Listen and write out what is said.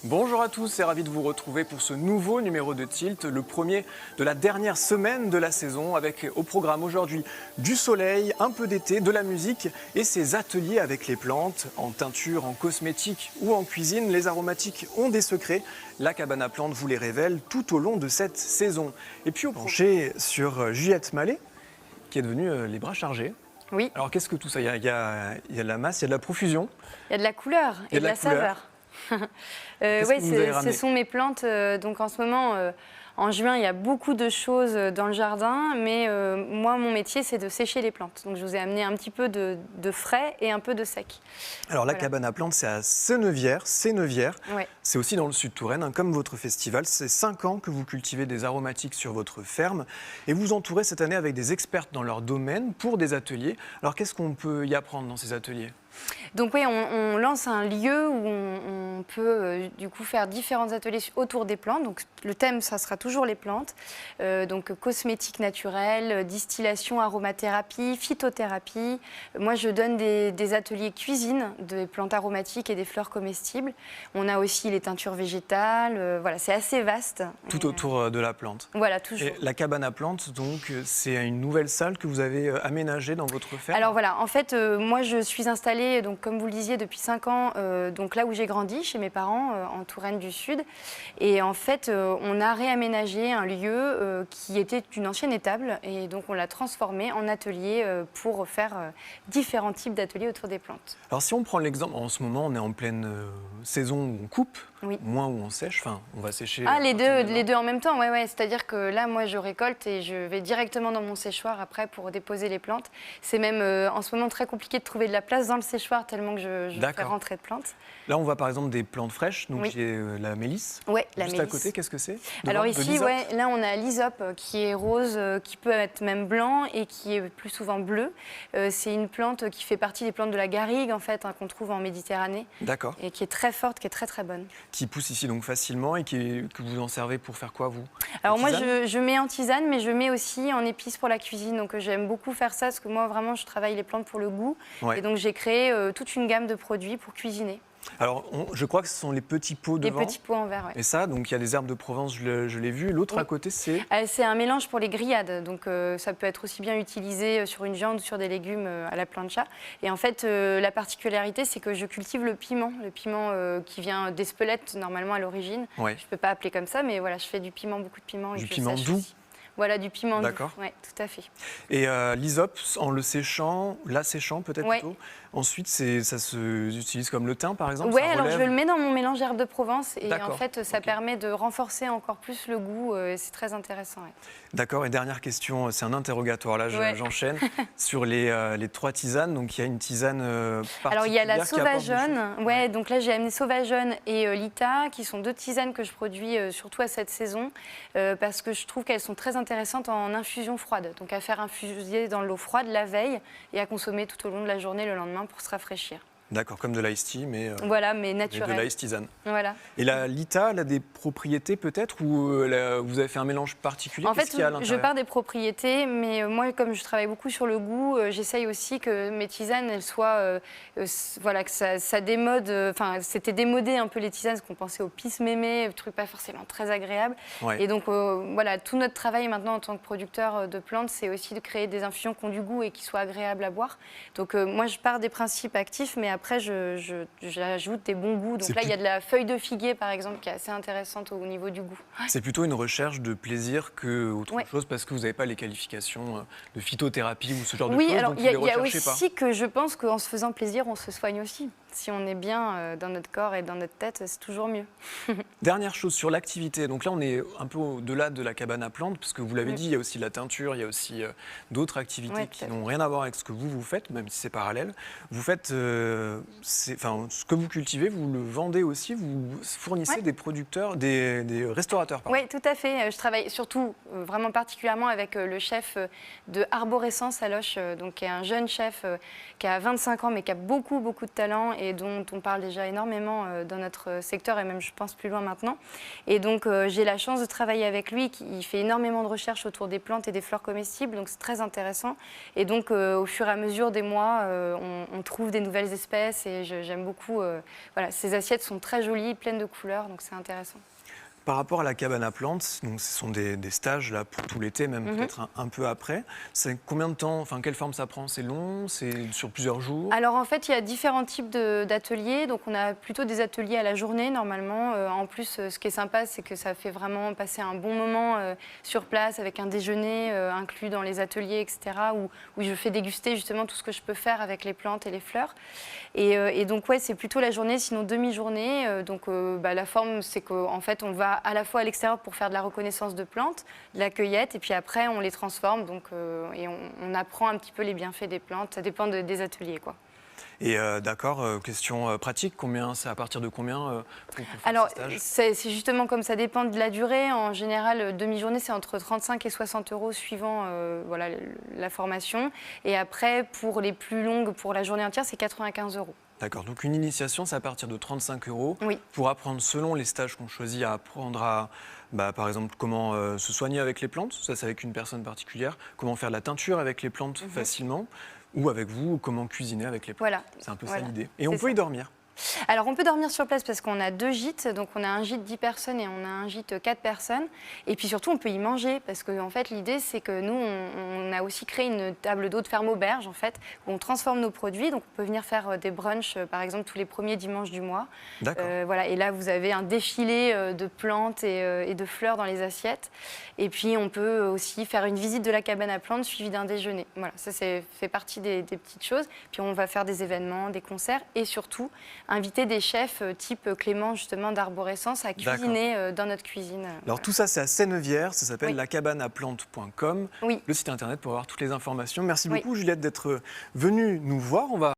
Bonjour à tous et ravi de vous retrouver pour ce nouveau numéro de Tilt, le premier de la dernière semaine de la saison avec au programme aujourd'hui du soleil, un peu d'été, de la musique et ces ateliers avec les plantes, en teinture, en cosmétique ou en cuisine. Les aromatiques ont des secrets, la cabane à plantes vous les révèle tout au long de cette saison. Et puis au penché sur Juliette Mallet qui est devenue les bras chargés. Oui. Alors qu'est-ce que tout ça, il y a de la masse, il y a de la profusion. Il y a de la couleur et de la saveur. Ce sont mes plantes. Donc en ce moment, en juin, il y a beaucoup de choses dans le jardin, mais moi, mon métier, c'est de sécher les plantes. Donc je vous ai amené un petit peu de frais et un peu de sec. Alors la cabane à plantes, c'est à Sénevières. Ouais. C'est aussi dans le sud Touraine, hein, comme votre festival. C'est 5 ans que vous cultivez des aromatiques sur votre ferme et vous entourez cette année avec des expertes dans leur domaine pour des ateliers. Alors qu'est-ce qu'on peut y apprendre dans ces ateliers ? Donc oui, on lance un lieu où on peut du coup faire différents ateliers autour des plantes. Donc le thème, ça sera toujours les plantes. Donc cosmétiques naturels, distillation, aromathérapie, phytothérapie. Moi, je donne des ateliers cuisine, des plantes aromatiques et des fleurs comestibles. On a aussi les teintures végétales. Voilà, c'est assez vaste. Tout autour de la plante. Voilà, toujours. Et la cabane à plantes, donc, c'est une nouvelle salle que vous avez aménagée dans votre ferme. Alors voilà, en fait, moi, je suis installée, donc, comme vous le disiez, depuis 5 ans, donc là où j'ai grandi, chez mes parents, en Touraine du Sud. Et en fait, on a réaménagé un lieu qui était une ancienne étable. Et donc, on l'a transformé en atelier pour faire différents types d'ateliers autour des plantes. Alors, si on prend l'exemple, en ce moment, on est en pleine saison où on coupe, oui. moins où on sèche. Enfin, on va sécher. Ah, les deux en même temps, ouais. C'est-à-dire que là, moi, je récolte et je vais directement dans mon séchoir après pour déposer les plantes. C'est même en ce moment très compliqué de trouver de la place dans le séchoir tellement que je fais rentrer de plantes. Là, on voit par exemple des plantes fraîches. Donc, oui. J'ai la mélisse. Oui, la Juste mélisse. à côté, qu'est-ce que c'est ? Alors ici, là, on a l'hysope qui est rose, qui peut être même blanc et qui est plus souvent bleu. C'est une plante qui fait partie des plantes de la garrigue, en fait, qu'on trouve en Méditerranée. D'accord. Et qui est très forte, qui est très, très bonne. Qui pousse ici donc facilement et que vous en servez pour faire quoi, vous ? Alors moi, je mets en tisane, mais je mets aussi en épices pour la cuisine. Donc j'aime beaucoup faire ça parce que moi, vraiment, je travaille les plantes pour le goût. Ouais. Et donc j'ai créé toute une gamme de produits pour cuisiner. Alors, je crois que ce sont les petits pots devant. Les petits pots en verre, oui. Et ça, donc il y a des herbes de Provence, je l'ai vu. L'autre à côté, c'est ? C'est un mélange pour les grillades. Donc ça peut être aussi bien utilisé sur une viande ou sur des légumes à la plancha. Et en fait, la particularité, c'est que je cultive le piment. Le piment qui vient d'Espelette, normalement, à l'origine. Ouais. Je ne peux pas appeler comme ça, mais voilà, je fais du piment, beaucoup de piment. Du piment doux aussi. Voilà, du piment doux. D'accord. Oui, tout à fait. Et l'hysope, en le séchant, l'asséchant peut-être plutôt, ensuite ça se utilise comme le thym par exemple. Oui, alors je le mets dans mon mélange d'herbes de Provence et en fait ça permet de renforcer encore plus le goût, c'est très intéressant. Ouais. D'accord, et dernière question, c'est un interrogatoire, là j'enchaîne, sur les 3 tisanes, donc il y a une tisane particulière. Alors il y a la sauvageonne, donc là j'ai amené sauvageonne et lita, qui sont 2 tisanes que je produis surtout à cette saison, parce que je trouve qu'elles sont très intéressantes en infusion froide, donc à faire infuser dans l'eau froide la veille et à consommer tout au long de la journée le lendemain pour se rafraîchir. D'accord, comme de l'ice tea, mais naturel. De l'ice tisane. Voilà. Et la lita, elle a des propriétés peut-être ou vous avez fait un mélange particulier? En fait, je pars des propriétés, mais moi, comme je travaille beaucoup sur le goût, j'essaye aussi que mes tisanes, elles soient, que ça démode. Enfin, c'était démodé un peu les tisanes, parce qu'on pensait au pisse-mémé, truc pas forcément très agréable. Ouais. Et donc, tout notre travail maintenant en tant que producteur de plantes, c'est aussi de créer des infusions qui ont du goût et qui soient agréables à boire. Donc, moi, je pars des principes actifs, mais après, j'ajoute des bons goûts. Donc là, il y a de la feuille de figuier, par exemple, qui est assez intéressante au niveau du goût. C'est plutôt une recherche de plaisir qu'autre chose, parce que vous n'avez pas les qualifications de phytothérapie ou ce genre de choses. Oui, alors il y a aussi que je pense qu'en se faisant plaisir, on se soigne aussi. Si on est bien dans notre corps et dans notre tête, c'est toujours mieux. Dernière chose sur l'activité. Donc là, on est un peu au-delà de la cabane à plantes, parce que vous l'avez dit, il y a aussi la teinture, il y a aussi d'autres activités qui n'ont rien à voir avec ce que vous faites, même si c'est parallèle. Vous faites, ce que vous cultivez, vous le vendez aussi, vous fournissez des producteurs, des restaurateurs. Oui, tout à fait. Je travaille surtout, vraiment particulièrement avec le chef de Arborescence à Loches, donc qui est un jeune chef qui a 25 ans, mais qui a beaucoup de talent. et dont on parle déjà énormément dans notre secteur et même je pense plus loin maintenant. Et donc j'ai la chance de travailler avec lui, qui fait énormément de recherches autour des plantes et des fleurs comestibles, donc c'est très intéressant. Et donc au fur et à mesure des mois, on trouve des nouvelles espèces et j'aime beaucoup. Voilà, ces assiettes sont très jolies, pleines de couleurs, donc c'est intéressant. Par rapport à la cabane à plantes, donc ce sont des stages là pour tout l'été, même peut-être un peu après. C'est combien de temps, enfin quelle forme ça prend? C'est long? C'est sur plusieurs jours? Alors en fait, il y a différents types d'ateliers. Donc on a plutôt des ateliers à la journée normalement. En plus, ce qui est sympa, c'est que ça fait vraiment passer un bon moment sur place avec un déjeuner inclus dans les ateliers, etc. Où je fais déguster justement tout ce que je peux faire avec les plantes et les fleurs. Et donc ouais, c'est plutôt la journée, sinon demi-journée. La forme, c'est qu'en fait, on va à la fois à l'extérieur pour faire de la reconnaissance de plantes, de la cueillette, et puis après on les transforme et on apprend un petit peu les bienfaits des plantes. Ça dépend des ateliers, quoi. Et d'accord, question pratique, c'est à partir de combien pour faire Alors, ce stage? c'est justement comme ça dépend de la durée. En général, demi-journée, c'est entre 35 et 60 euros suivant la formation. Et après, pour les plus longues, pour la journée entière, c'est 95 euros. D'accord, donc une initiation, c'est à partir de 35 euros. Oui. Pour apprendre, selon les stages qu'on choisit, à apprendre à, par exemple, comment se soigner avec les plantes, ça c'est avec une personne particulière, comment faire de la teinture avec les plantes facilement, ou avec vous, comment cuisiner avec les plantes. Voilà. C'est un peu Voilà. ça l'idée. Et on peut y dormir. Alors, on peut dormir sur place parce qu'on a 2 gîtes. Donc, on a un gîte 10 personnes et on a un gîte 4 personnes. Et puis, surtout, on peut y manger parce que, en fait, l'idée, c'est que nous, on a aussi créé une table d'hôte ferme auberge, en fait, où on transforme nos produits. Donc, on peut venir faire des brunchs, par exemple, tous les premiers dimanches du mois. D'accord. Voilà. Et là, vous avez un défilé de plantes et de fleurs dans les assiettes. Et puis, on peut aussi faire une visite de la cabane à plantes suivie d'un déjeuner. Voilà, ça fait partie des petites choses. Puis, on va faire des événements, des concerts et surtout, inviter des chefs type Clément justement d'Arborescence à cuisiner dans notre cuisine. Alors tout ça c'est à Sennevières, ça s'appelle Oui. lacabaneaplante.com, Oui. le site internet pour avoir toutes les informations. Merci beaucoup Juliette d'être venue nous voir. On va